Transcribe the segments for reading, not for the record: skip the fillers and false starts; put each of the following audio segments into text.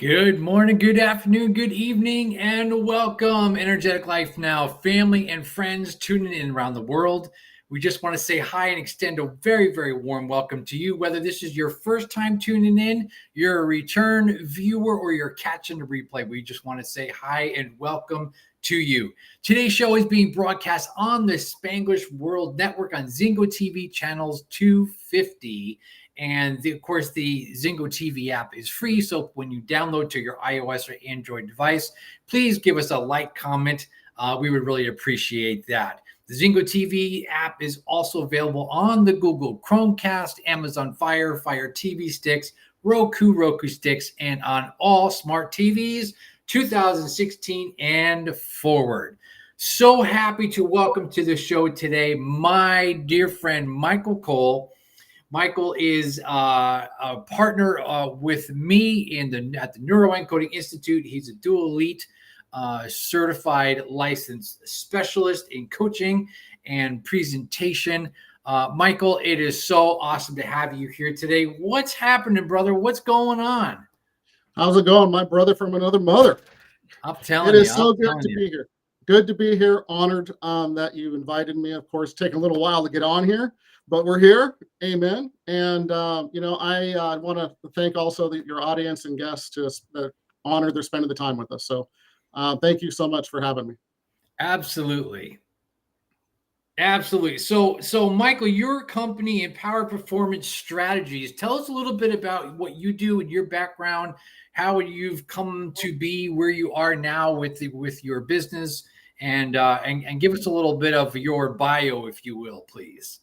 Good morning, good afternoon, good evening, and welcome, Energetic Life Now, family and friends tuning in around the world. We just want to say hi and extend a very, very warm welcome to you. Whether this is your first time tuning in, you're a return viewer, or you're catching the replay, we just want to say hi and welcome to you. Today's show is being broadcast on the Spanglish World Network on Zingo TV channels 250. And of course, the Zingo TV app is free. So when you download to your iOS or Android device, please give us a like, comment. We would really appreciate that. The Zingo TV app is also available on the Google Chromecast, Amazon Fire TV sticks, Roku sticks, and on all smart TVs 2016 and forward. So happy to welcome to the show today my dear friend Michael Cole. Michael is a partner with me at the Neuroencoding Institute. He's a dual elite certified licensed specialist in coaching and presentation. Michael, it is so awesome to have you here today. What's happening, brother? What's going on? How's it going, my brother from another mother? I'm telling It you. is so good to be here. Good to be here. Honored that you invited me. Of course, taking a little while to get on here, but we're here. Amen. And I want to thank also your audience and guests to honor they're spending the time with us. So thank you so much for having me. Absolutely. So Michael, your company, Empower Performance Strategies, tell us a little bit about what you do and your background, how you've come to be where you are now with your business, and give us a little bit of your bio, if you will, please.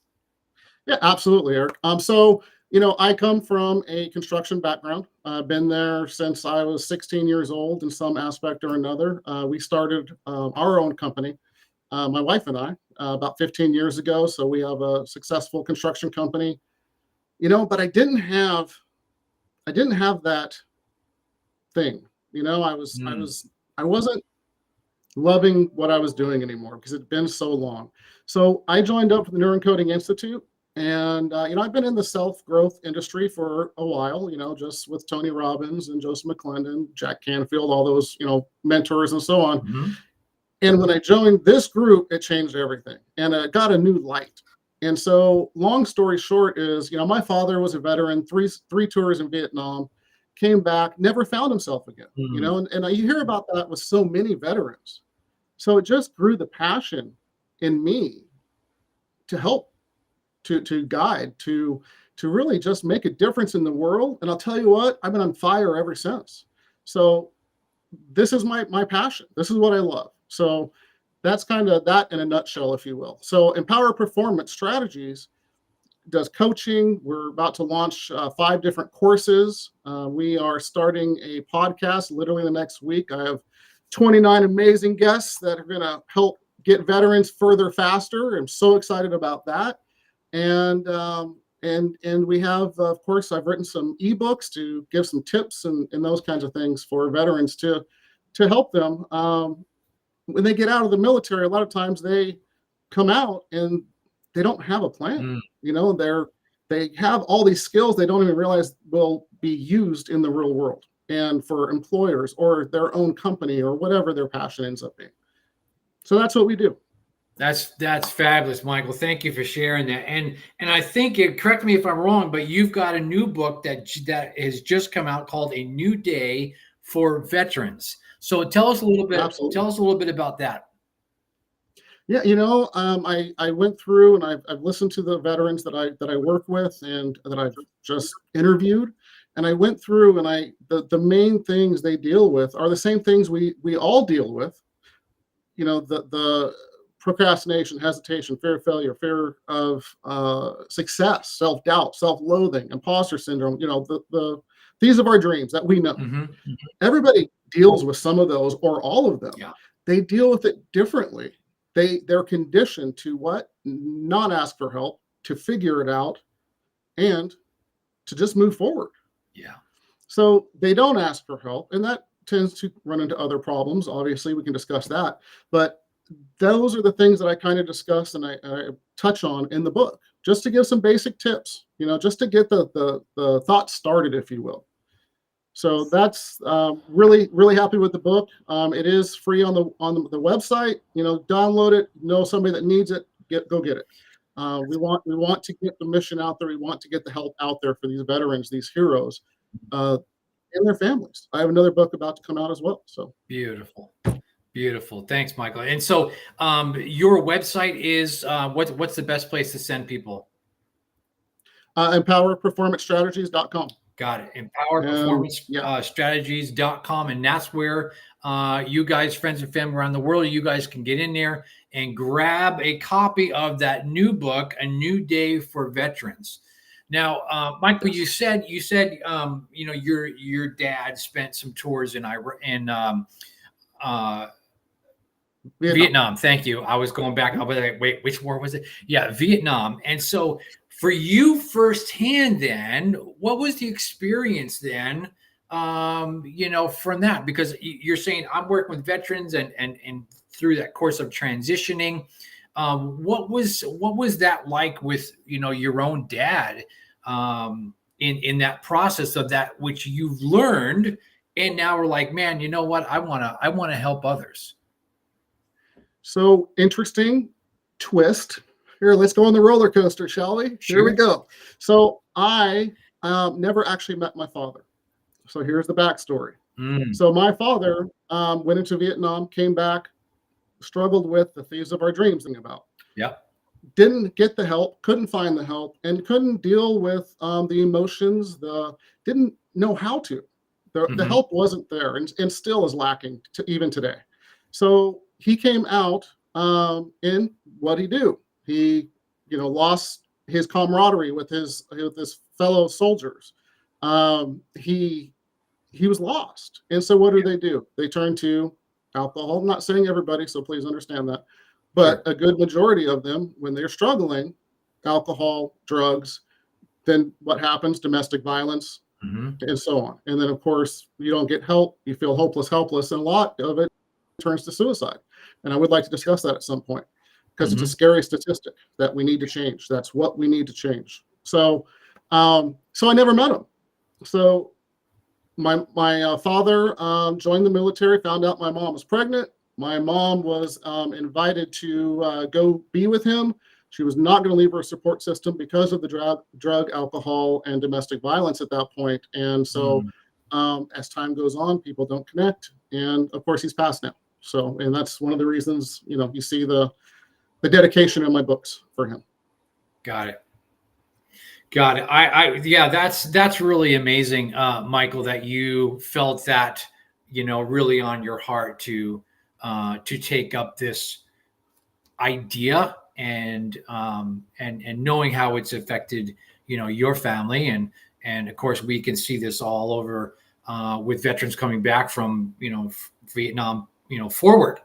Yeah, absolutely, Eric. I come from a construction background. I've been there since I was 16 years old in some aspect or another. We started our own company, my wife and I, about 15 years ago. So we have a successful construction company, but I didn't have that thing. I wasn't loving what I was doing anymore because it'd been so long. So I joined up with the Neuroencoding Institute. And, I've been in the self-growth industry for a while, just with Tony Robbins and Joseph McClendon, Jack Canfield, all those, mentors and so on. Mm-hmm. And when I joined this group, it changed everything. And I got a new light. And so long story short is, my father was a veteran, three tours in Vietnam, came back, never found himself again, and you hear about that with so many veterans. So it just grew the passion in me to help, to guide, to really just make a difference in the world. And I'll tell you what, I've been on fire ever since. So this is my passion. This is what I love. So that's kind of that in a nutshell, if you will. So Empower Performance Strategies does coaching. We're about to launch 5 different courses. We are starting a podcast literally the next week. I have 29 amazing guests that are going to help get veterans further faster. I'm so excited about that. And we have, of course, I've written some ebooks to give some tips and those kinds of things for veterans to help them. When they get out of the military, a lot of times they come out and they don't have a plan. They have all these skills they don't even realize will be used in the real world and for employers or their own company or whatever their passion ends up being. So that's what we do. That's fabulous, Michael. Thank you for sharing that. And I think, correct me if I'm wrong, but you've got a new book that has just come out called A New Day for Veterans. So tell us a little bit. Absolutely. Tell us a little bit about that. Yeah, I went through and I've listened to the veterans that I work with and that I've just interviewed, and I went through and the main things they deal with are the same things we all deal with. The procrastination, hesitation, fear of failure, fear of success, self-doubt, self-loathing, imposter syndrome. These are our dreams that we know. Mm-hmm. Everybody deals with some of those or all of them. Yeah. They deal with it differently. They're conditioned to not ask for help, to figure it out, and to just move forward. Yeah. So they don't ask for help, and that tends to run into other problems. Obviously, we can discuss that, but those are the things that I kind of discuss and I touch on in the book, just to give some basic tips, just to get the thought started, if you will. So that's really, really happy with the book. It is free on the website. Download it. Know somebody that needs it. Go get it. We want to get the mission out there. We want to get the help out there for these veterans, these heroes, and their families. I have another book about to come out as well. So Beautiful. Beautiful. Thanks, Michael. And so your website is what's the best place to send people? empowerperformancestrategies.com. Got it. Yeah. Empowerperformancestrategies.com. And that's where you guys, friends and family around the world, you guys can get in there and grab a copy of that new book, A New Day for Veterans. Now, Michael, you said your dad spent some tours in Vietnam. Thank you. I was going back. I was like, wait, which war was it? Yeah, Vietnam. And so for you firsthand, then, what was the experience then? From that, because you're saying I'm working with veterans and through that course of transitioning, what was that like with your own dad in that process of that which you've learned, and now we're like, man, you know what? I wanna help others. So interesting twist. Here, let's go on the roller coaster, shall we? Sure. Here we go. So I never actually met my father. So here's the backstory. So my father went into Vietnam, came back, struggled with the thieves of our dreams thing about. Yep. Didn't get the help, couldn't find the help, and couldn't deal with the emotions. Didn't know how to. The help wasn't there, and still is lacking even today. So he came out in what he do. He, lost his camaraderie with his fellow soldiers. He was lost, and so what do? They turn to alcohol. I'm not saying everybody, so please understand that, but a good majority of them, when they're struggling, alcohol, drugs. Then what happens? Domestic violence, and so on. And then, of course, you don't get help. You feel hopeless, helpless, and a lot of it turns to suicide. And I would like to discuss that at some point because it's a scary statistic that we need to change. That's what we need to change. So I never met him. So my father joined the military, found out my mom was pregnant. My mom was invited to go be with him. She was not going to leave her support system because of the drug, alcohol, and domestic violence at that point. And so as time goes on, people don't connect. And of course, he's passed now. So, and that's one of the reasons, you see the dedication in my books for him. Got it. Yeah, that's really amazing, Michael, that you felt that, really on your heart to take up this idea and knowing how it's affected, your family. And of course, we can see this all over with veterans coming back from, Vietnam, forward.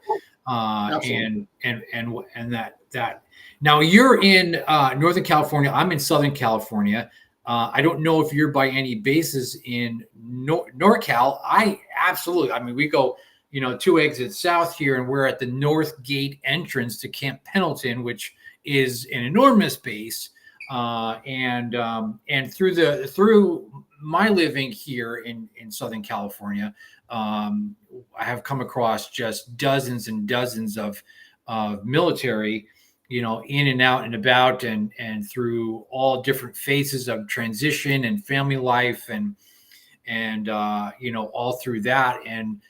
And that now you're in Northern California. I'm in Southern California. I don't know if you're by any bases in NorCal. I mean, we go, 2 exits south here, and we're at the North Gate entrance to Camp Pendleton, which is an enormous base. And through my living here in Southern California, I have come across just dozens and dozens of military, in and out and about, and through all different phases of transition and family life, and all through that, and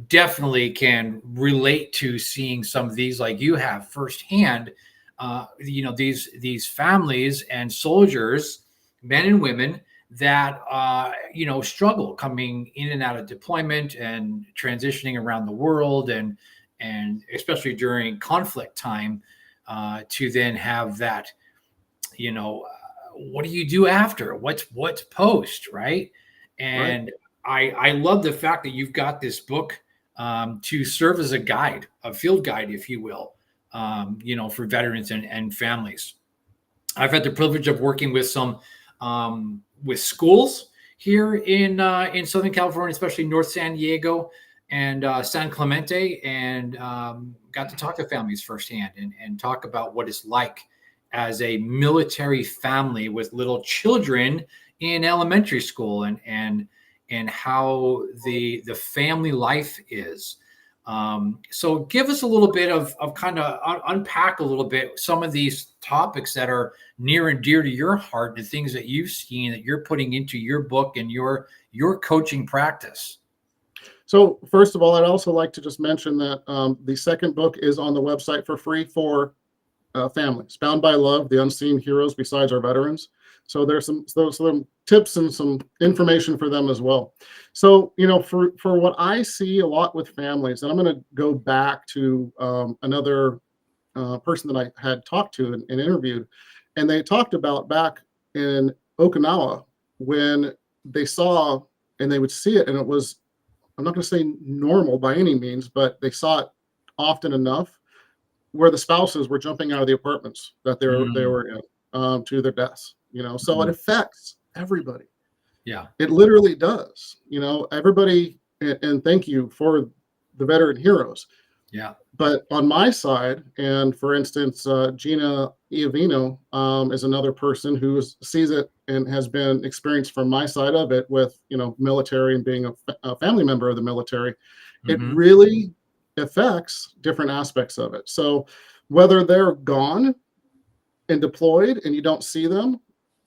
definitely can relate to seeing some of these like you have firsthand. These families and soldiers, men and women, that struggle coming in and out of deployment and transitioning around the world, and especially during conflict time, to then have that, what do you do after? What's post, right? And I love the fact that you've got this book to serve as a guide, a field guide, if you will, for veterans and families. I've had the privilege of working with some with schools here in Southern California, especially North San Diego and San Clemente, and got to talk to families firsthand and talk about what it's like as a military family with little children in elementary school, and and how the family life is. So give us a little bit of kind of unpack a little bit some of these topics that are near and dear to your heart, the things that you've seen that you're putting into your book and your coaching practice. So first of all, I'd also like to just mention that the second book is on the website for free for families. Bound by Love: The Unseen Heroes Besides Our Veterans. So there's some tips and some information for them as well. So for what I see a lot with families, and I'm going to go back to another person that I had talked to and interviewed, and they talked about back in Okinawa when they saw and they would see it, and it was, I'm not going to say normal by any means, but they saw it often enough where the spouses were jumping out of the apartments that they Mm, were in to their deaths. So it mm. affects everybody. Yeah. It literally does. Everybody, and thank you for the veteran heroes. Yeah. But on my side, and for instance, Gina Iovino is another person who sees it and has been experienced from my side of it with, military and being a family member of the military. It Hmm. really affects different aspects of it. So whether they're gone and deployed and you don't see them,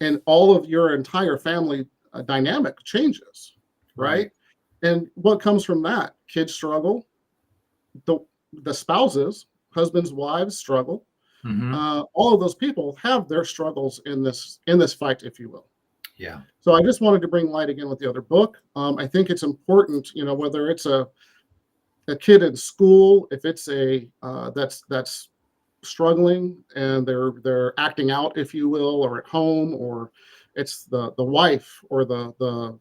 and all of your entire family dynamic changes, Right. right? And what comes from that? Kids struggle, the the spouses, husbands, wives struggle. Hmm. All of those people have their struggles in this fight, if you will. Yeah. So I just wanted to bring light again with the other book. I think it's important, whether it's a kid in school, if it's a that's struggling and they're acting out, if you will, or at home, or it's the wife or the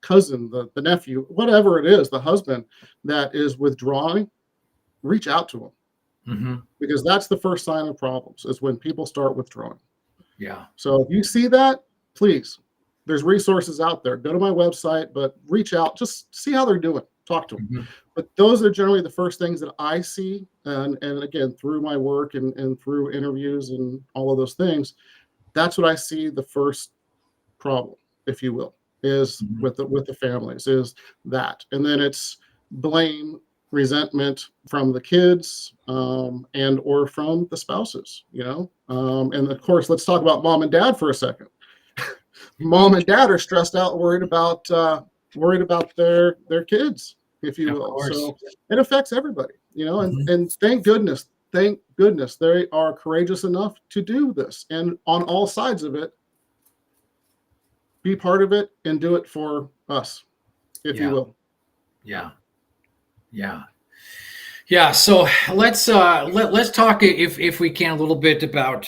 cousin, the nephew, whatever it is, the husband that is withdrawing, reach out to them, Hmm. because that's the first sign of problems is when people start withdrawing. Yeah. So if you see that, please, there's resources out there. Go to my website, but reach out, just see how they're doing, talk to them. Hmm. But those are generally the first things that I see. And again, through my work and through interviews and all of those things, that's what I see the first problem, if you will, is Hmm. with the families, is that. And then it's blame, resentment from the kids, and or from the spouses, and of course, let's talk about mom and dad for a second. Mom and dad are stressed out, worried about their kids, if you Of will. course. So it affects everybody, and Hmm. and thank goodness they are courageous enough to do this, and on all sides of it, be part of it and do it for us, if you Yeah. will. Yeah. Yeah. Yeah. So let's talk if we can a little bit about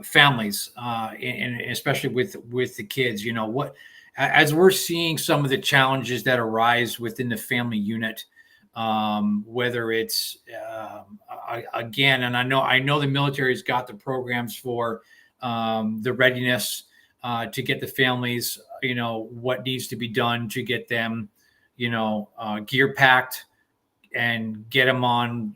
families and especially with the kids. What as we're seeing some of the challenges that arise within the family unit, whether it's again, and I know the military's got the programs for the readiness to get the families, what needs to be done to get them, gear packed and get them on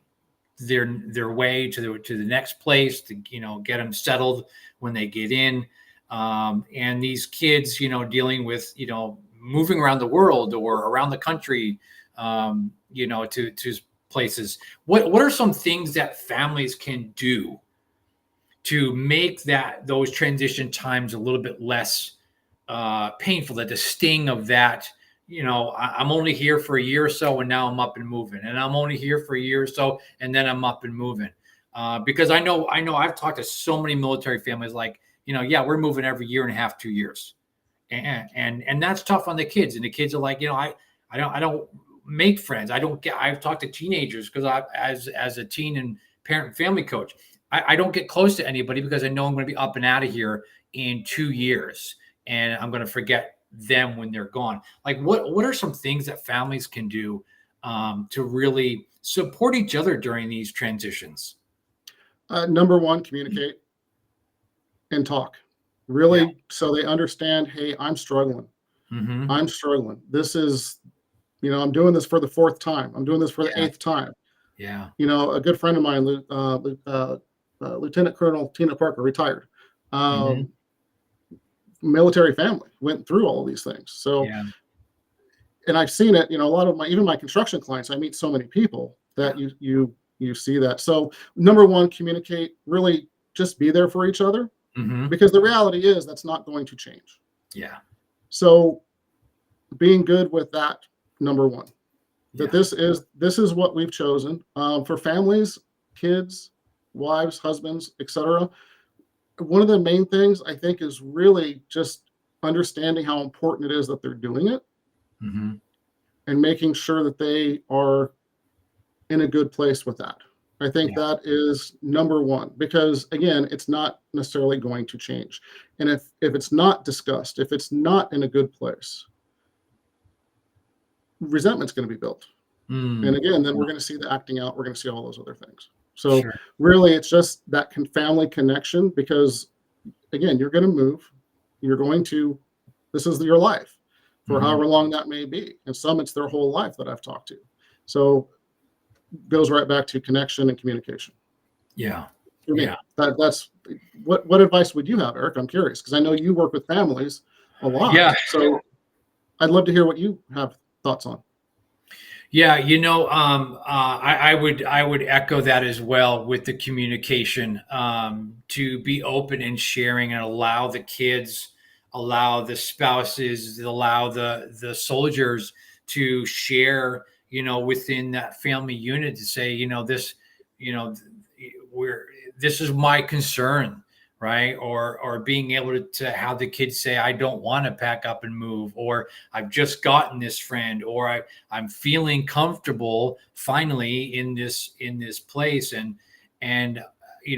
their way to the next place to get them settled when they get in, and these kids dealing with moving around the world or around the country, to places. What are some things that families can do to make those transition times a little bit less painful, that the sting of that, I'm only here for a year or so and now I'm up and moving, and I'm only here for a year or so and then I'm up and moving, because I know I've talked to so many military families, like, yeah, we're moving every year and a half, 2 years, and that's tough on the kids, and the kids are like, I don't make friends. I've talked to teenagers because I, as a teen and parent and family coach, I don't get close to anybody because I know I'm going to be up and out of here in 2 years, and I'm going to forget them when they're gone. Like, what are some things that families can do to really support each other during these transitions? Number one, communicate and talk, Yeah. really, so they understand, hey, Hmm. I'm struggling. This is, I'm doing this for the fourth time, I'm doing this for the Yeah. eighth time. Yeah. A good friend of mine, Lieutenant Colonel Tina Parker, retired. Hmm. Um, military family, went through all of these things. So, Yeah. and I've seen it, a lot of even my construction clients, I meet so many people that Yeah. you see that. So number one, communicate, really just be there for each other, Mm-hmm. because the reality is that's not going to change. Yeah. So being good with that, number one, that Yeah. this is what we've chosen, for families, kids, wives, husbands, etc. One of the main things I think is really just understanding how important it is that they're doing it, Mm-hmm. and making sure that they are in a good place with that. I think Yeah. that is number one, because again, it's not necessarily going to change. And if it's not discussed, if it's not in a good place, resentment's going to be built. And Mm. again, then Yeah. we're going to see the acting out. We're going to see all those other things. So Sure. really, it's just that family connection, because again, you're going to move. You're going to, this is your life for Mm-hmm. however long that may be. And some, it's their whole life that I've talked to. So goes right back to connection and communication. Yeah. For me, Yeah. that's what advice would you have, Eric? I'm curious, because I know you work with families a lot. Yeah. So I'd love to hear what you have thoughts on. Yeah, I would echo that as well with the communication, to be open and sharing and allow the kids, allow the spouses, allow the soldiers to share, within that family unit, to say, this, you know, we're this is my concern, right? Or being able to have the kids say, I don't want to pack up and move, or I've just gotten this friend, or I'm feeling comfortable finally in this place, and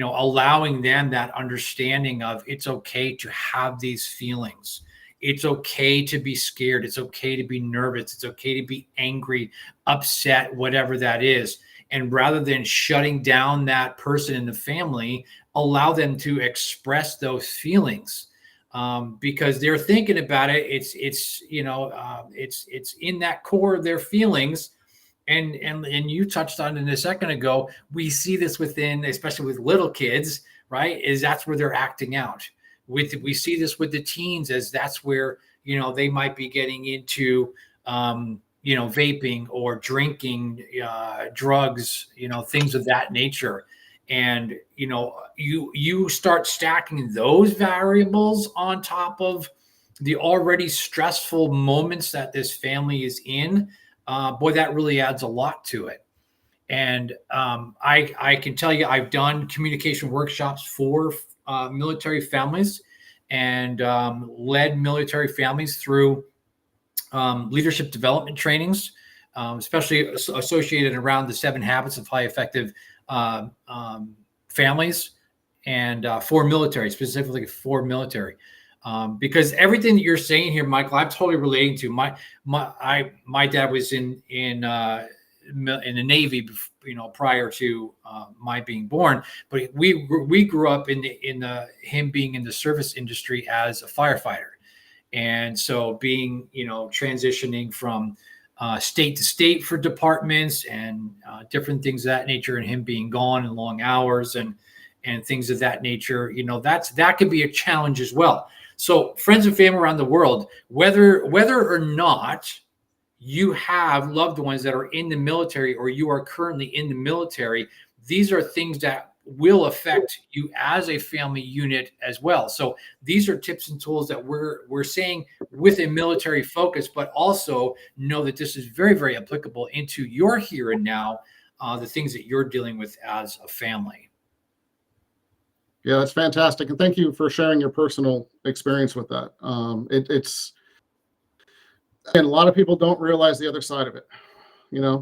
allowing them that understanding of it's okay to have these feelings. It's okay to be scared. It's okay to be nervous. It's okay to be angry, upset, whatever that is. And rather than shutting down that person in the family, allow them to express those feelings, because they're thinking about it. It's in that core of their feelings, and you touched on it a second ago. We see this within, especially with little kids, right? Is that's where they're acting out. We see this with the teens, as that's where they might be getting into vaping or drinking, drugs, things of that nature. And you start stacking those variables on top of the already stressful moments that this family is in. Boy, that really adds a lot to it. And I can tell you, I've done communication workshops for military families, and led military families through leadership development trainings, especially associated around the 7 habits of high effective families, and for military, specifically for military. Because everything that you're saying here, Michael, I'm totally relating to. My dad was in the Navy, prior to my being born. But we grew up in him being in the service industry as a firefighter, and so being transitioning from state to state for departments, and different things of that nature, and him being gone and long hours, and things of that nature. That could be a challenge as well. So friends and family around the world, whether or not you have loved ones that are in the military, or you are currently in the military, these are things that will affect you as a family unit as well. So these are tips and tools that we're saying with a military focus, but also know that this is very, very applicable into your here and now, the things that you're dealing with as a family. Yeah, that's fantastic, and thank you for sharing your personal experience with that. It's and a lot of people don't realize the other side of it. Yeah.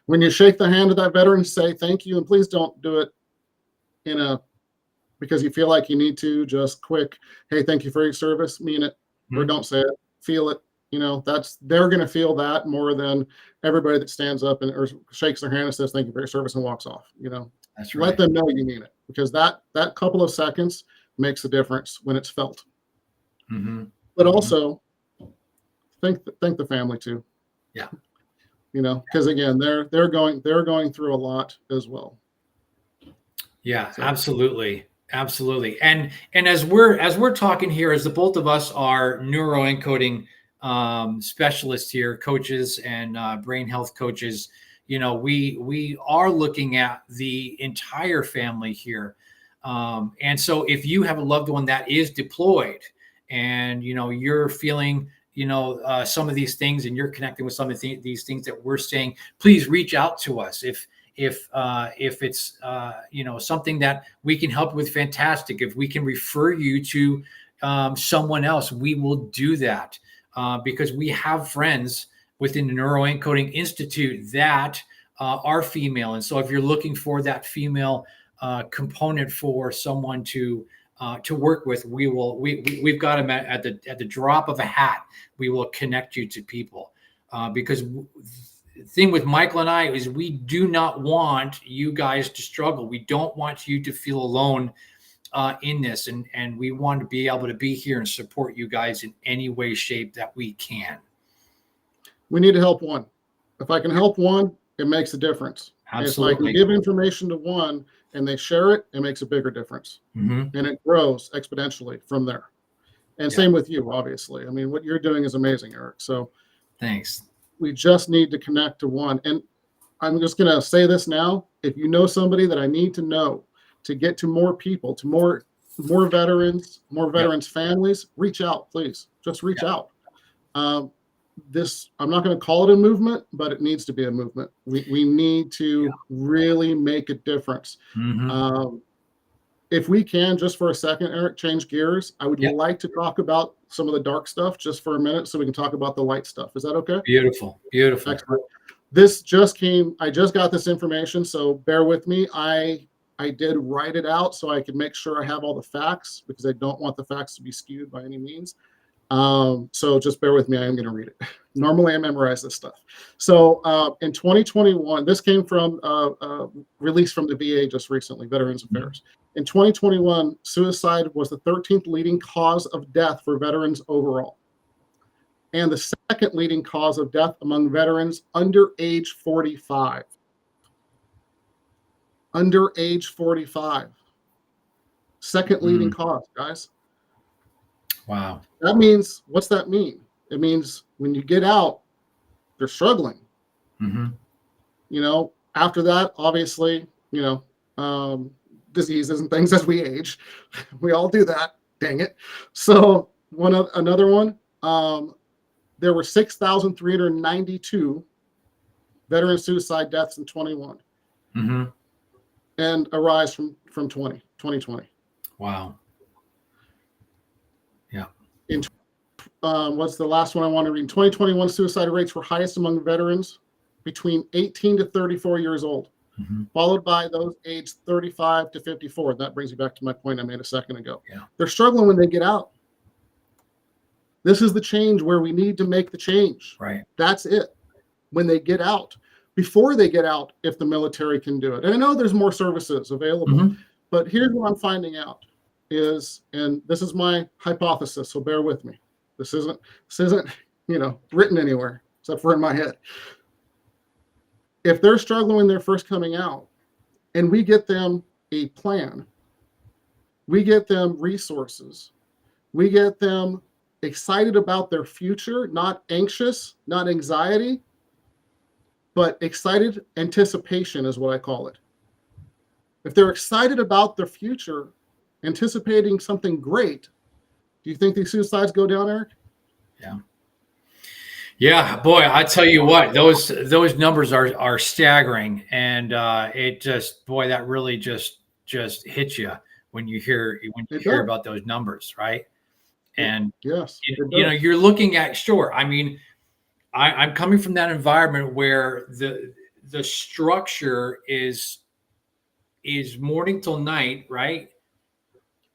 When you shake the hand of that veteran, say thank you, and please don't do it in a because you feel like you need to. Just quick, hey, thank you for your service. Mean it, or Mhm. don't say it. Feel it. They're going to feel that more than everybody that stands up and or shakes their hand and says thank you for your service and walks off. That's Let right. them know you mean it, because that couple of seconds makes a difference when it's felt. Hmm. But Hmm. also thank the family too. Yeah. Because again, they're going through a lot as well. Yeah, So absolutely. Absolutely. And as we're talking here, as the both of us are neuroencoding specialists here, coaches and brain health coaches, we are looking at the entire family here. And so if you have a loved one that is deployed and you're feeling some of these things and you're connecting with some of these things that we're saying, please reach out to us. If it's something that we can help with, fantastic. If we can refer you to someone else, we will do that, because we have friends within the Neuroencoding Institute that are female, and so if you're looking for that female component for someone to work with, we've got them at the drop of a hat. We will connect you to people, because thing with Michael and I is we do not want you guys to struggle. We don't want you to feel alone in this, and we want to be able to be here and support you guys in any way, shape that we can. We need to help one. If I can help one, it makes a difference. Absolutely. If I can give information to one and they share it, it makes a bigger difference. And it grows exponentially from there. And same with you, obviously. I mean, what you're doing is amazing, Eric. So thanks. We just need to connect to one. And I'm just going to say this now. If you know somebody that I need to know to get to more people, to more veterans, families, reach out, please. Just reach out. I'm not going to call it a movement, but it needs to be a movement. We need to really make a difference. If we can, just for a second, Eric, change gears, I would like to talk about some of the dark stuff just for a minute so we can talk about the light stuff. Is that okay? Beautiful. Excellent. I just got this information, so bear with me. I did write it out so I could make sure I have all the facts, because I don't want the facts to be skewed by any means. So just bear with me. I am going to read it. Normally I memorize this stuff. So in 2021, this came from release from the VA just recently, Veterans Affairs. In 2021, suicide was the 13th leading cause of death for veterans overall, and the second leading cause of death among veterans under age 45. Under age 45. Second leading cause, guys. Wow. That means, what's that mean? It means when you get out, they're struggling. After that, obviously, diseases and things as we age. We all do that. Dang it. So another one, there were 6,392 veteran suicide deaths in 21. And a rise from 2020. Wow. Yeah. What's the last one I want to read? In 2021, suicide rates were highest among veterans between 18 to 34 years old, followed by those aged 35 to 54. That brings me back to my point I made a second ago. They're struggling when they get out. This is the change where we need to make the change. Right. That's it. When they get out. Before they get out, if the military can do it. And I know there's more services available, but here's what I'm finding out is, and this is my hypothesis, so bear with me. This isn't written anywhere except for in my head. If they're struggling when they're first coming out, and we get them a plan, we get them resources, we get them excited about their future, not anxious, not anxiety, but excited anticipation is what I call it. If they're excited about their future, anticipating something great, do you think these suicides go down, Eric? Yeah, boy, I tell you what, those numbers are staggering, and it just, boy, that really just hits you when you hear about those numbers, right? And yes, you're looking at, sure. I mean, I'm coming from that environment where the structure is morning till night, right?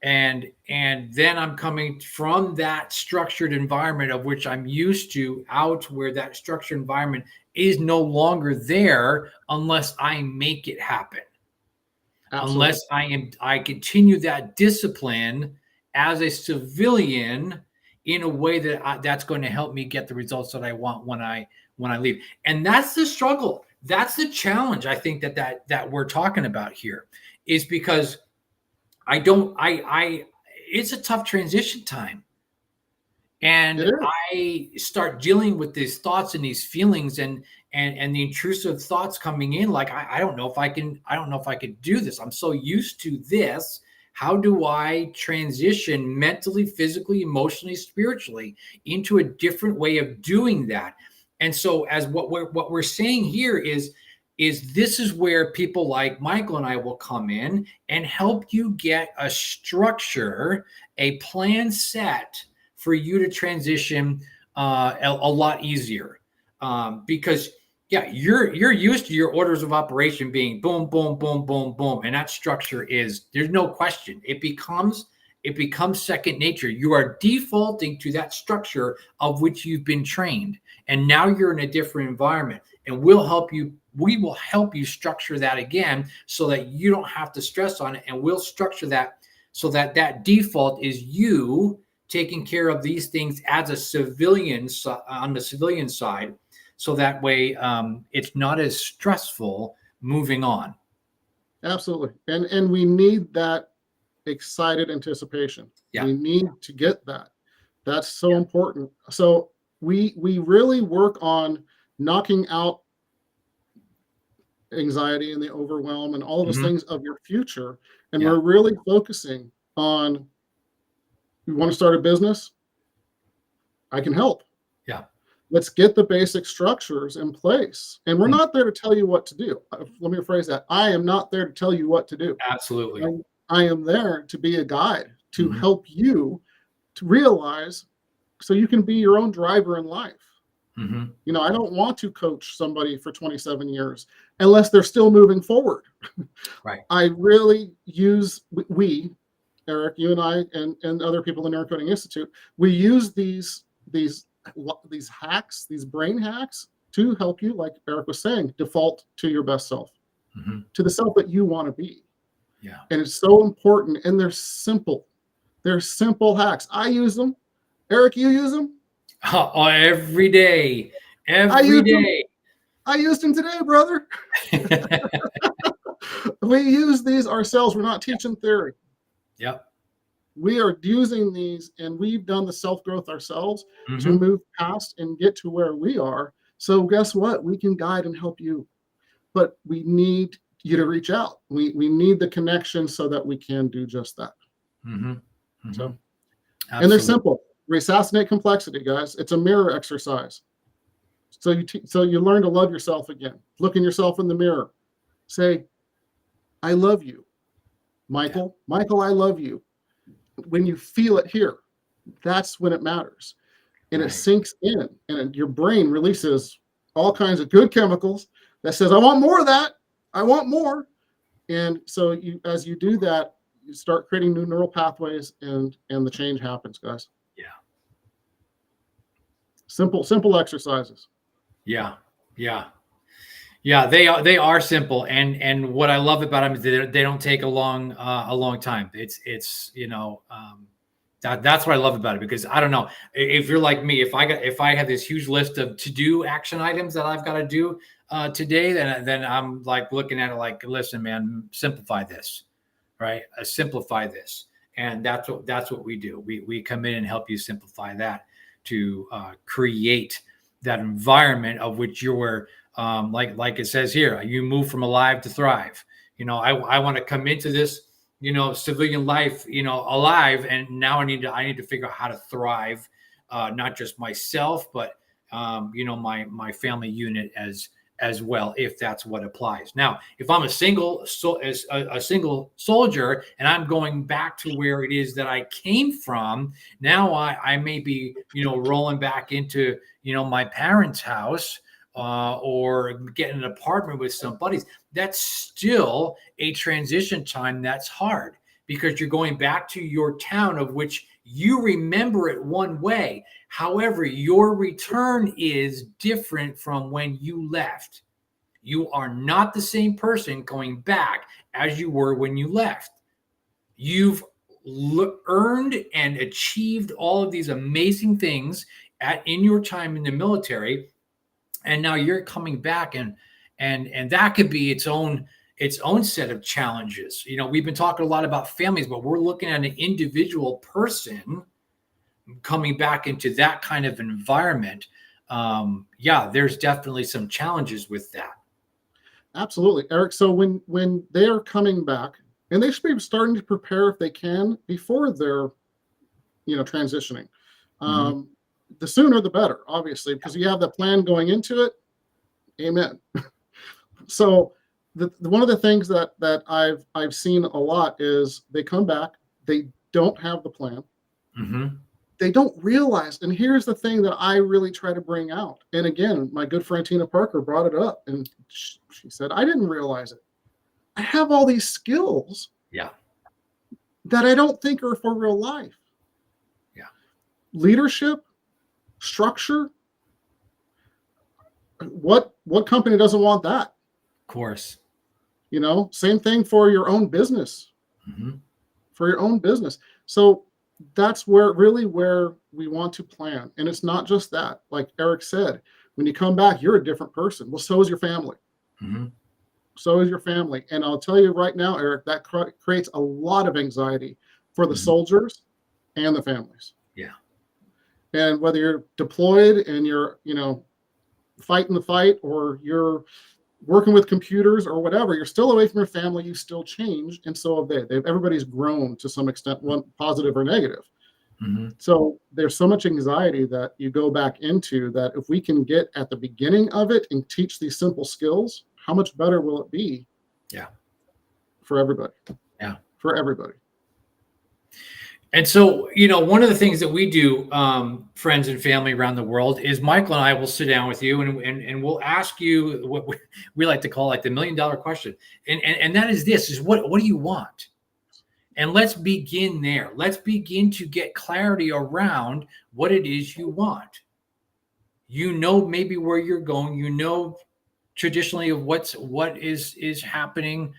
And then I'm coming from that structured environment of which I'm used to, out where that structured environment is no longer there unless I make it happen. Absolutely. Unless I continue that discipline as a civilian in a way that's going to help me get the results that I want when I leave. And that's the struggle. That's the challenge, I think, that we're talking about here, is because I don't, it's a tough transition time. It And is. I start dealing with these thoughts and these feelings and the intrusive thoughts coming in. Like, I don't know if I don't know if I could do this. I'm so used to this. How do I transition mentally, physically, emotionally, spiritually into a different way of doing that? And so, as what we're saying here is this is where people like Michael and I will come in and help you get a structure, a plan set for you to transition a lot easier, because yeah, you're used to your orders of operation being boom, boom, boom, boom, boom, and that structure is, there's no question, it becomes second nature. You are defaulting to that structure of which you've been trained, and now you're in a different environment, and we will help you structure that again so that you don't have to stress on it, and we'll structure that so that that default is you taking care of these things as a civilian, on the civilian side, so that way it's not as stressful moving on. Absolutely. And we need that excited anticipation. Yeah. We need to get that. That's so important. So we really work on knocking out anxiety and the overwhelm and all those Hmm. things of your future. And Yeah. we're really focusing on, you want to start a business? I can help. Yeah. Let's get the basic structures in place. And we're Mm. not there to tell you what to do. Let me rephrase that. I am not there to tell you what to do. Absolutely. I am there to be a guide, to Hmm. help you to realize, so you can be your own driver in life. Hmm. I don't want to coach somebody for 27 years unless they're still moving forward. Right. I really use, we, Eric, you and I, and other people in the Neurocoding Institute, we use these hacks, these brain hacks, to help you, like Eric was saying, default to your best self, Hmm. to the self that you want to be. Yeah. And it's so important. And they're simple. They're simple hacks. I use them. Eric, you use them? Oh, every day, I every used them. day. I used them today, brother. We use these ourselves. We're not teaching theory. Yep. We are using these, and we've done the self-growth ourselves to Hmm. move past and get to where we are. So guess what? We can guide and help you. But we need you to reach out. We need the connection so that we can do just that. Hmm. Hmm. So, and they're Absolutely. simple. Reassassinate complexity, guys. It's a mirror exercise. So you learn to love yourself again. Look in yourself in the mirror. Say, I love you, Yeah. Michael. Michael, I love you. When you feel it here, that's when it matters. And it Right. sinks in, and your brain releases all kinds of good chemicals that says, I want more of that. I want more. And so as you do that, you start creating new neural pathways, and the change happens, guys. Yeah. Simple exercises. Yeah. Yeah. Yeah, they are simple, and what I love about them is they don't take a long time. It's that's what I love about it, because I don't know if you're like me, if I have this huge list of to do action items that I've got to do today, then I'm like looking at it like, listen, man, simplify this, right? Simplify this, and that's what we do. We come in and help you simplify that to create that environment of which you're like it says here, you move from alive to thrive. I want to come into this, civilian life, alive, and now I need to figure out how to thrive, not just myself, but my family unit as well, if that's what applies. Now, if I'm a single soldier and I'm going back to where it is that I came from, now I may be rolling back into my parents' house, or get an apartment with some buddies. That's still a transition time that's hard, because you're going back to your town of which you remember it one way. However, your return is different from when you left. You are not the same person going back as you were when you left. You've earned and achieved all of these amazing things in your time in the military, and now you're coming back, and that could be its own its own set of challenges. We've been talking a lot about families, but we're looking at an individual person coming back into that kind of environment. Yeah, there's definitely some challenges with that. Absolutely, Eric. So when they're coming back, and they should be starting to prepare if they can before they're transitioning. Mm-hmm. The sooner the better, obviously, because you have the plan going into it. Amen. So one of the things that I've seen a lot is they come back, they don't have the plan. Mm-hmm. They don't realize, and here's the thing that I really try to bring out. And again, my good friend Tina Parker brought it up, and she said, I didn't realize it. I have all these skills Yeah. that I don't think are for real life. Yeah. Leadership, structure. What company doesn't want that? Of course. Same thing for your own business. Mm-hmm. For your own business. So that's where we want to plan. And it's not just that. Like Eric said, when you come back, you're a different person. Well, so is your family. Mm-hmm. So is your family. And I'll tell you right now, Eric, that creates a lot of anxiety for the Mm-hmm. soldiers and the families. Yeah. And whether you're deployed and you're, fighting the fight, or you're working with computers or whatever, you're still away from your family. You still changed, and so have they. Everybody's grown to some extent, one positive or negative. Mm-hmm. So there's so much anxiety that you go back into that. If we can get at the beginning of it and teach these simple skills, how much better will it be? Yeah. For everybody. Yeah. For everybody. And so, one of the things that we do, friends and family around the world, is Michael and I will sit down with you and we'll ask you what we like to call like the $1 million question. And that is this: is what do you want? And let's begin there. Let's begin to get clarity around what it is you want. Maybe where you're going, traditionally of what is happening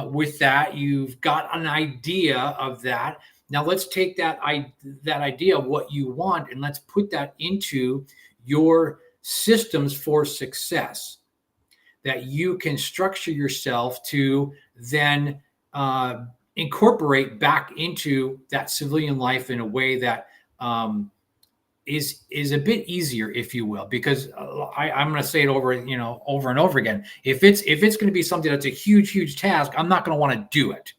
with that. You've got an idea of that. Now let's take that idea of what you want and let's put that into your systems for success, that you can structure yourself to then incorporate back into that civilian life in a way that is a bit easier, if you will, because I'm going to say it over and over again. If it's going to be something that's a huge task, I'm not going to want to do it.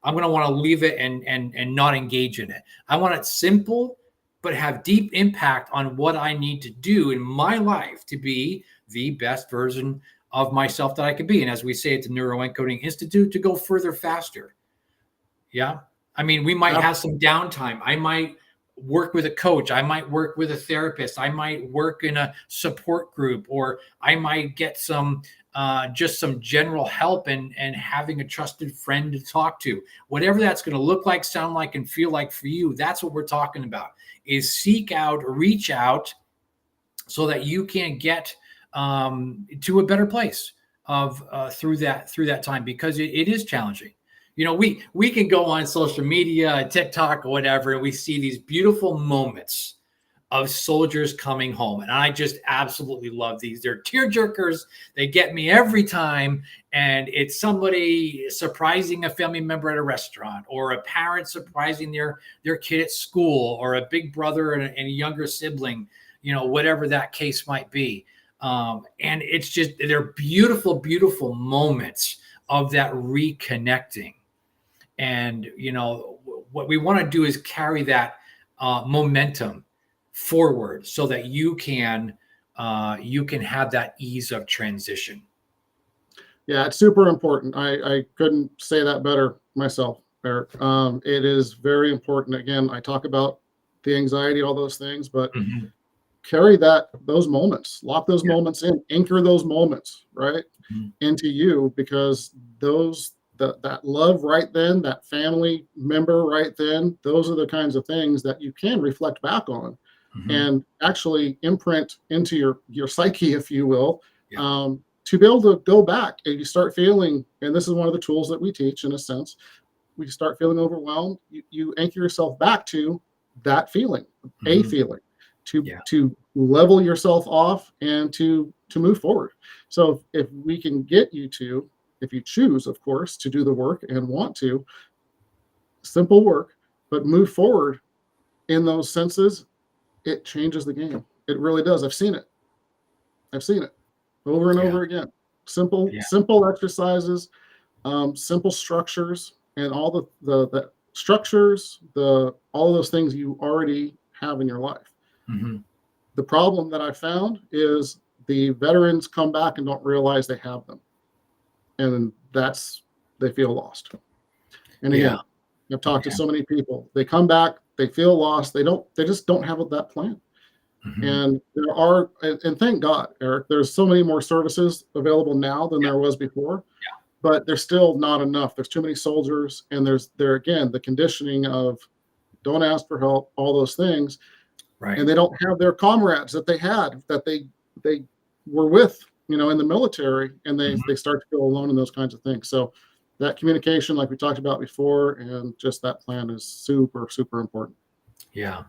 I'm going to want to leave it and not engage in it. I want it simple, but have deep impact on what I need to do in my life to be the best version of myself that I could be. And as we say at the Neuroencoding Institute, to go further, faster. Yeah. I mean, we might have some downtime. I might work with a coach. I might work with a therapist. I might work in a support group, or I might get just some general help and having a trusted friend to talk to. Whatever that's going to look like, sound like, and feel like for you, that's what we're talking about, is seek out, reach out so that you can get to a better place of through that time, because it is challenging. We can go on social media, TikTok or whatever, and we see these beautiful moments of soldiers coming home. And I just absolutely love these. They're tear jerkers. They get me every time. And it's somebody surprising a family member at a restaurant, or a parent surprising their kid at school, or a big brother and a younger sibling, whatever that case might be. And it's just, they're beautiful, beautiful moments of that reconnecting. And, what we want to do is carry that momentum forward so that you can have that ease of transition. Yeah, it's super important. I couldn't say that better myself, Eric. It is very important. Again, I talk about the anxiety, all those things, but carry those moments, lock those moments in, anchor those moments right into you, because that love right then, that family member right then, those are the kinds of things that you can reflect back on and actually imprint into your psyche, if you will, to be able to go back and you start feeling, and this is one of the tools that we teach in a sense, we start feeling overwhelmed, you anchor yourself back to that feeling, a feeling, to level yourself off and to move forward. So if we can get you to, if you choose, of course, to do the work and want to, simple work, but move forward in those senses, it changes the game. It really does. I've seen it over and Yeah. over again. Simple, Yeah. simple exercises, simple structures, and all the structures, all those things you already have in your life. Mm-hmm. The problem that I found is the veterans come back and don't realize they have them, and they feel lost. And Yeah. again, I've talked to Yeah. so many people. They come back, they feel lost. They just don't have that plan. Mm-hmm. And there are, and thank God, Eric, there's so many more services available now than there was before, but there's still not enough. There's too many soldiers, and there again, the conditioning of don't ask for help, all those things, Right. and they don't have their comrades that they were with, in the military, and they start to feel alone in those kinds of things. So that communication, like we talked about before, and just that plan is super, super important. Yeah.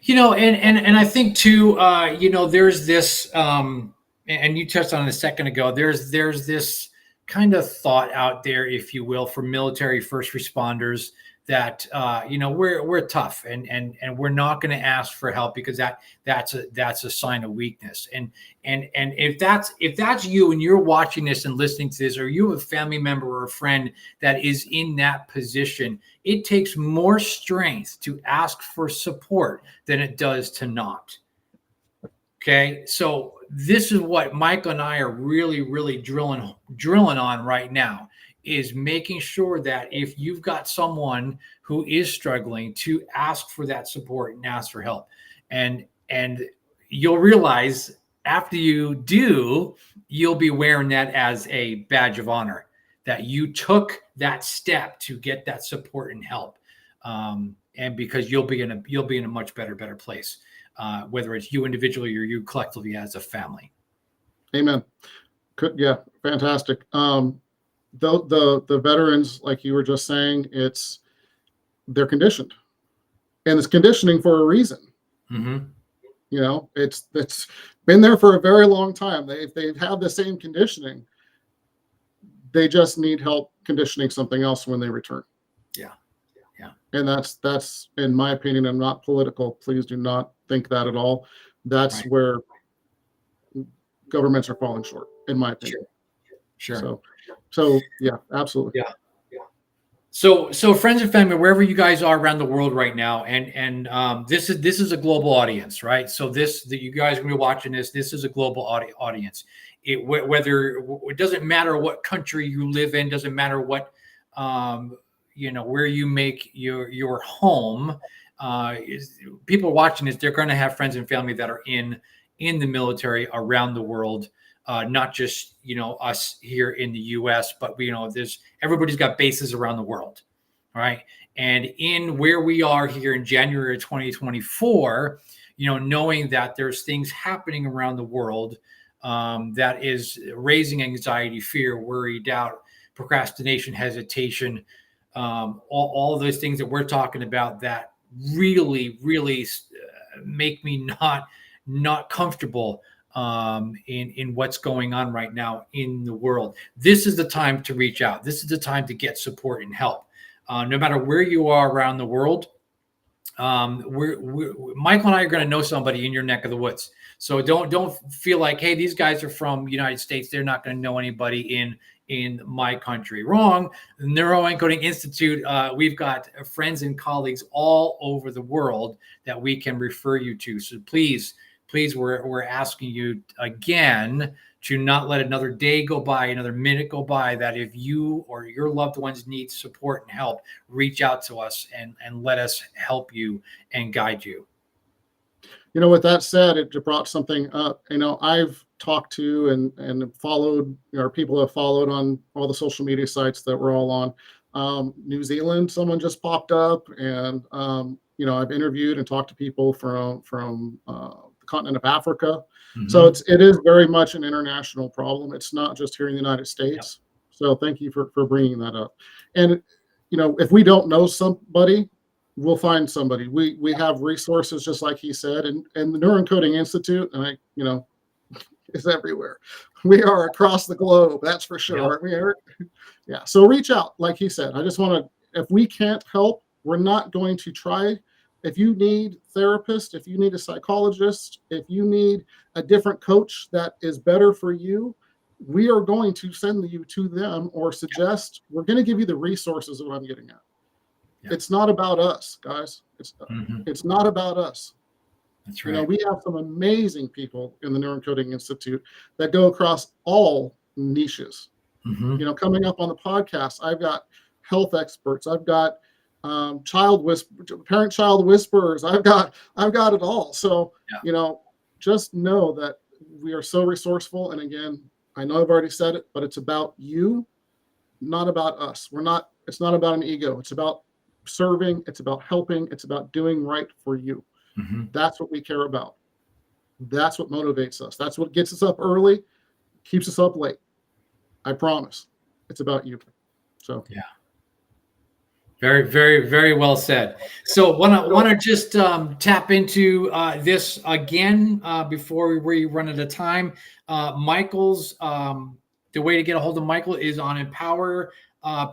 And I think too, there's this, and you touched on it a second ago. There's this kind of thought out there, if you will, for military first responders that we're tough and we're not going to ask for help because that's a sign of weakness. And if that's you and you're watching this and listening to this, or you have a family member or a friend that is in that position, it takes more strength to ask for support than it does to not. Okay. So this is what Michael and I are really, really drilling on right now, is making sure that if you've got someone who is struggling, to ask for that support and ask for help. And you'll realize after you do, you'll be wearing that as a badge of honor, that you took that step to get that support and help. And because you'll be in a much better place, whether it's you individually or you collectively as a family. Amen. Yeah, fantastic. The veterans, like you were just saying, they're conditioned, and it's conditioning for a reason. Mm-hmm. It's been there for a very long time. They've had the same conditioning. They just need help conditioning something else when they return. Yeah. And that's in my opinion. I'm not political. Please do not think that at all. That's Right. where governments are falling short, in my opinion. Sure. So yeah, absolutely. Yeah. So friends and family, wherever you guys are around the world right now, and this is a global audience, right? So that you guys are going to be watching this. This is a global audience. It doesn't matter what country you live in, doesn't matter what where you make your home. People watching this, they're going to have friends and family that are in the military around the world. Not just us here in the U.S., but everybody's got bases around the world, right? And in where we are here in January of 2024, knowing that there's things happening around the world that is raising anxiety, fear, worry, doubt, procrastination, hesitation, all of those things that we're talking about that really, really make me not comfortable in what's going on right now in the world. This is the time to reach out. This is the time to get support and help. No matter where you are around the world, Michael and I are going to know somebody in your neck of the woods. So don't feel like, hey, these guys are from the United States, they're not going to know anybody in my country. Wrong. Neuroencoding Institute, we've got friends and colleagues all over the world that we can refer you to. So please, we're asking you again to not let another day go by, another minute go by, that if you or your loved ones need support and help, reach out to us and let us help you and guide you. With that said, it brought something up. I've talked to and followed, people have followed on all the social media sites that we're all on. New Zealand, someone just popped up, and I've interviewed and talked to people from the continent of Africa. Mm-hmm. So it is very much an international problem. It's not just here in the United States. Yep. So thank you for bringing that up. And if we don't know somebody, we'll find somebody. We have resources, just like he said, and the Neuroencoding Institute. And is everywhere. We are across the globe. That's for sure. Yep. Aren't we, Eric? Yeah. So reach out, like he said. I just want to, if we can't help, we're not going to try. If you need therapist, if you need a psychologist, if you need a different coach that is better for you, we are going to send you to them or suggest. We're going to give you the resources of what I'm getting at. It's not about us, guys. It's not about us. That's right. You know, we have some amazing people in the Neuroencoding Institute that go across all niches. You know, coming up on the podcast, I've got health experts. I've got parent-child whisperers. I've got it all. So, you know, just know that we are so resourceful. And again, I know I've already said it, but it's about you, not about us. It's not about an ego. It's about serving. It's about helping. It's about doing right for you. That's what we care about. That's what motivates us. That's what gets us up early, keeps us up late. I promise. It's about you. So yeah. Very, very, very well said. So want to just tap into this again before we run out of time. Michael's the way to get a hold of Michael is on Empower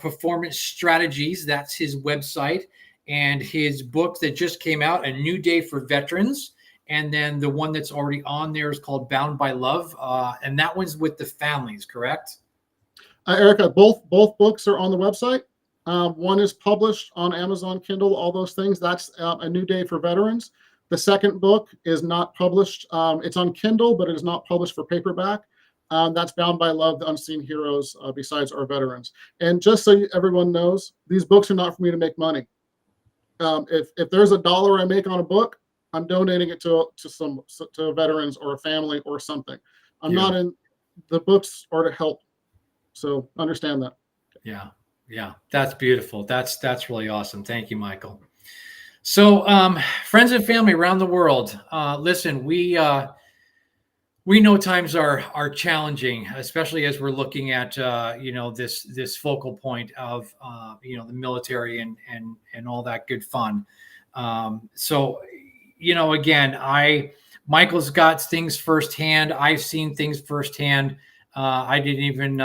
Performance Strategies. That's his website, and his book that just came out, A New Day for Veterans. And then the one that's already on there is called Bound by Love, and that one's with the families, correct? Erica, both books are on the website. One is published on Amazon Kindle, all those things. That's A New Day for Veterans. The second book is not published. It's on Kindle, but it is not published for paperback. That's Bound by Love, The Unseen Heroes Besides Our Veterans. And just so everyone knows, these books are not for me to make money. If there's $1 I make on a book, I'm donating it to veterans or a family or something. I'm not in, the books are to help. So understand that. Yeah. Yeah. That's beautiful. That's really awesome. Thank you, Michael. So, friends and family around the world, listen, we know times are challenging, especially as we're looking at, this focal point of, the military and all that good fun. So, again, Michael's got things firsthand. I've seen things firsthand. I didn't even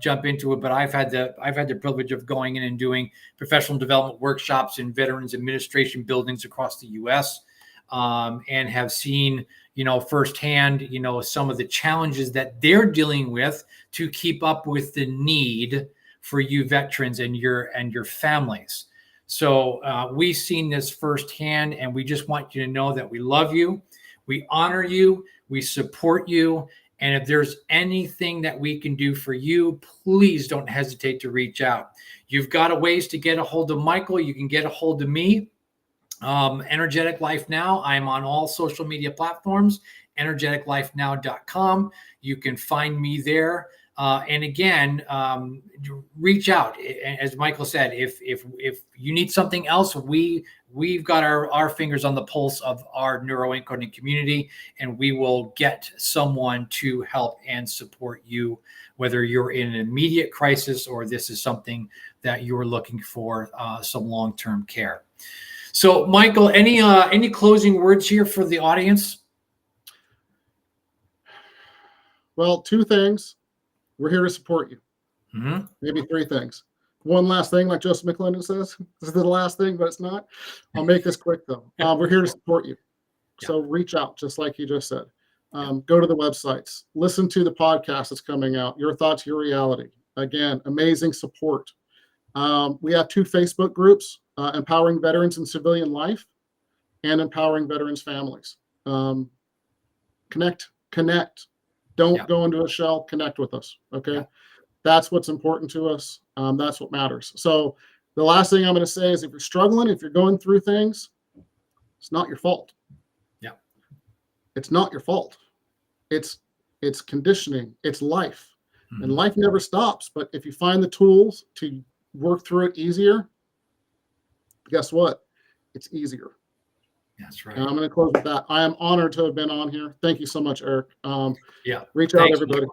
jump into it, but I've had the privilege of going in and doing professional development workshops in veterans administration buildings across the U.S. And have seen, firsthand, some of the challenges that they're dealing with to keep up with the need for you veterans and your families. So we've seen this firsthand, and we just want you to know that we love you, we honor you, we support you. And if there's anything that we can do for you, please don't hesitate to reach out. You've got a ways to get a hold of Michael. You can get a hold of me. Energetic Life Now. I'm on all social media platforms, energeticlifenow.com. You can find me there. And again, reach out. As Michael said, if you need something else, we've got our fingers on the pulse of our neuroencoding community, and we will get someone to help and support you, whether you're in an immediate crisis or this is something that you're looking for some long-term care. So, Michael, any closing words here for the audience? Well, 2 things. We're here to support you. Maybe 3 things. One last thing, like Joseph McClendon says, this is the last thing, but it's not. I'll make this quick, though. We're here to support you. So reach out, just like you just said. Go to the websites. Listen to the podcast that's coming out. Your Thoughts, Your Reality. Again, amazing support. We have 2 Facebook groups, Empowering Veterans in Civilian Life and Empowering Veterans Families. Connect. Don't go into a shell. Connect with us. Okay. That's what's important to us. That's what matters. So the last thing I'm going to say is if you're struggling, if you're going through things, it's not your fault. Yeah. It's not your fault. It's conditioning. It's life. And life never stops. But if you find the tools to work through it easier, guess what? It's easier. That's right. And I'm going to close with that. I am honored to have been on here. Thank you so much, Eric. Reach out, Thank everybody. you.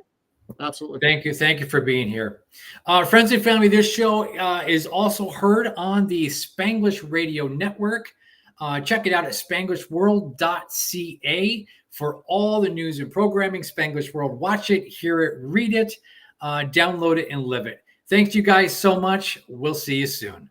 Absolutely. Thank you for being here. Friends and family, this show is also heard on the Spanglish Radio Network. Check it out at spanglishworld.ca for all the news and programming, Spanglish World. Watch it, hear it, read it, download it, and live it. Thanks you guys so much. We'll see you soon.